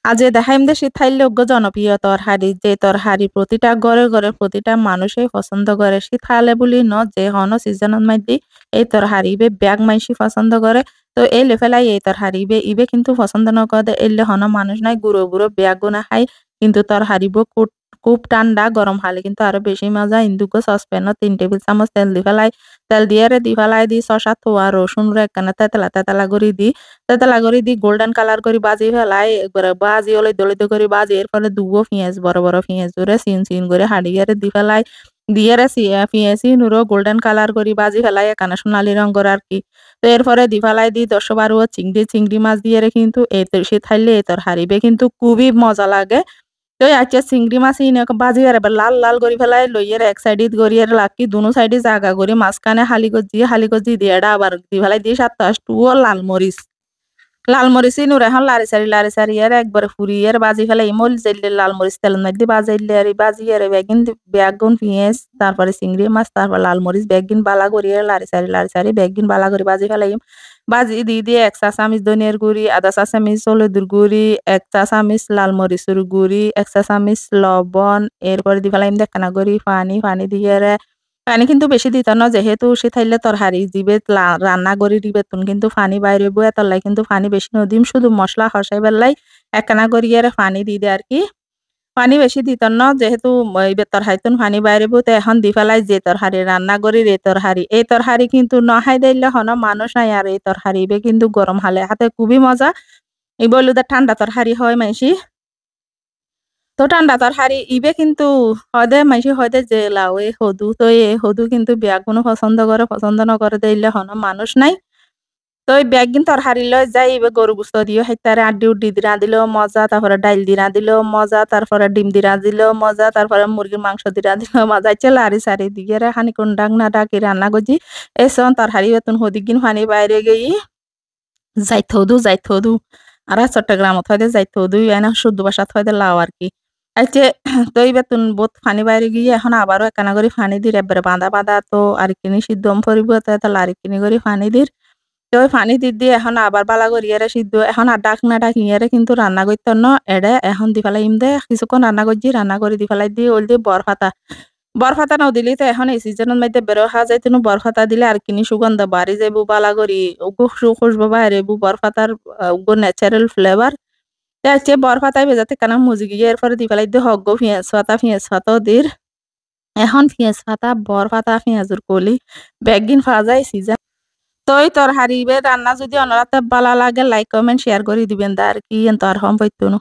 আজ দেখাইম দে শীতখাইলে অজ্ঞ জনপ্রিয় তরহারি যে তরহারি প্রতিটা ঘরে ঘরে প্রতিটা মানুষই পছন্দ করে শীতকালে বলি ন যে হন সিজনের মধ্যে এই তরহারি বে ব্যাগ মাইসি পছন্দ করে তো এই লেফেলাই এই তরহারি বে ইবে কিন্তু পছন্দ ন করে এলে হন মানুষ নাই গুঁড়ো গুঁড়ো ব্যাগ গুনা খাই কিন্তু তরহারি বো খুব ঠান্ডা গরম হালে কিন্তু আরো বেশি মজা ইন্দুকো সসপ্যানও 3 টেবিল চামচ তেল দি ফেলাই তেল দিয়ে দি ফেলাই দি শসা থোয়া রসুন রে একখানে তেতলা তেতলা করে দি তেতলা করে দি গোল্ডেন কালার করে বাজি ফেলাই একবারে বাজি হলে দলিত করে বাজি এরপরে দুবো পেঁয়াজ বড় বড় পেঁয়াজ করে সিন সিন করে হাড়িয়ারে দি ফেলাই দিয়ে পেঁয়াজি নুরো গোল্ডেন কালার করে বাজি ফেলাই একানা সোনালি রঙের আর কি তো এরপরে দি ফেলাই দি 10-12 চিংড়ি মাছ দিয়ে কিন্তু এই সে থাইলে এই তোর হারিবে কিন্তু খুবই মজা লাগে তো আচ্ছা চিংড়ি মাছ ইনে বাজি আর এবার লাল লাল করে ফেলাই লইয়ের এক সাইডে গড়িয়ে লাকি দুনো সাইডে জাগা করে মাঝখানে হালি গজি দিয়ে আবার দি ফেলাই দিয়ে 7-8 লাল মরিচ নুর এখন লারি সারি আর একবার ফুরিয়ে বাজি ফেলে ইমল জেললে লাল মরিচ তেল মধ্যে বাজাইলে আর বাজি আর বেগুন পেঁয়াজ তারপরে চিংড়ি মাছ তারপর লাল মরিচ বেগিন বালা করিয়ে লারি সারি বেগিন বালা করে বাজি ফেলাই বাজি দিয়ে 1 চা চামচ ধনিয়ার গুঁড়ি 1/2 চা চামচ হলুদের গুঁড়ি 1 চা চামচ লাল মরিচের গুঁড়ি 1 চা চামচ লবণ এরপরে দি ফেলাই দেখানা করি পানি দিয়ে পানি কিন্তু বেশি দিত না যেহেতু সে থাইলে তরহারি দিবে রান্না করে দিবে তুন কিন্তু পানি বাইরে বয়ে তলাই কিন্তু পানি বেশি নদিম শুধু মশলা হসাই বেলাই একখানা করিয়ে পানি দি দে আর কি পানি বেশি দিত না যেহেতু তরহারিতুন পানি বাইরে বইতে এখন দি ফেলাই যে তরহারি রান্না করি এই তরহারি কিন্তু নহাই দিলে হন মানুষ নাই আর এই তরহারি বে কিন্তু গরম হালে হাতে খুবই মজা এই বলুদা ঠান্ডা তরহারি হয় মাইসি তো ঠান্ডা তরহারি ইবে কিন্তু মাইসি হয়দে যে লাউ এ হদু তো এ হদু কিন্তু বিয়া কোনো পছন্দ নকরে দিলে হন মানুষ নাই তো এই ব্যাগিন তরহারি লয় যাই ইবে গরু গোস্ত দিও হেতারে আড্ডি উড্ডি দিরা দিলেও মজা তারপরে ডাইল দিরা দিলেও মজা তারপরে ডিম দিরা দিলেও মজা তারপরে মুরগির মাংস দিরা দিলেও মজা ইচ্ছে লারি সারি দিয়ে খানি কোন ডাক না ডাকি রান্না করছি এসন তরহারি বেতন হদিকিন ফানি বাইরে গেই যাইত হদু আর চট্টগ্রামত হয়তো যাইত হদু এনে শুদ্ধ ভাষাত হয়তো লাও আর কি আইছে তো এই বেতন বহুত ফানি বাইরে গিয়ে এখন আবারও একখানা করে ফানি দির এবারে বাঁধা বাঁধা তো আর কিনি সিদ্ধম ফরিব তাহলে আর কিনি করে ফানি দির তো ওই পানি দিয়ে এখন আবার বালা করিয়ারে সিদ্ধ এখন আর ডাক না ডাক ইয়ারে কিন্তু রান্না করতে ন এড়ে এখন দি ফেলাই দে কিছুক্ষণ রান্না করছি রান্না করে দি ফেলাই দিয়ে ওল দিয়ে বরফাতা নাও দিলি তো এখন এই সিজনের মধ্যে বেরো হা যায় তুমি বরফাতা দিলে আর কিনি সুগন্ধ বাড়ি যাবো বালা করি উগো খুশবো বাইরে বরফাতার উগো ন্যাচারাল ফ্লেভার হচ্ছে বরফাতায় ভেজাতে কেন মুজি গিয়ে এরপরে দি ফেলাই দিয়ে হগ্গো পেঁয়াজ পাতাও দির এখন পেঁয়াজ পাতা বরফাতা পেঁয়াজুর কলি বেগিন পাওয়া যায় সিজন তোই তোর হারিবে রান্না যদি অনরাতে বালা লাগে লাইক কমেন্ট শেয়ার করে দিবেন দা আর কি তোর হম পৈতুনো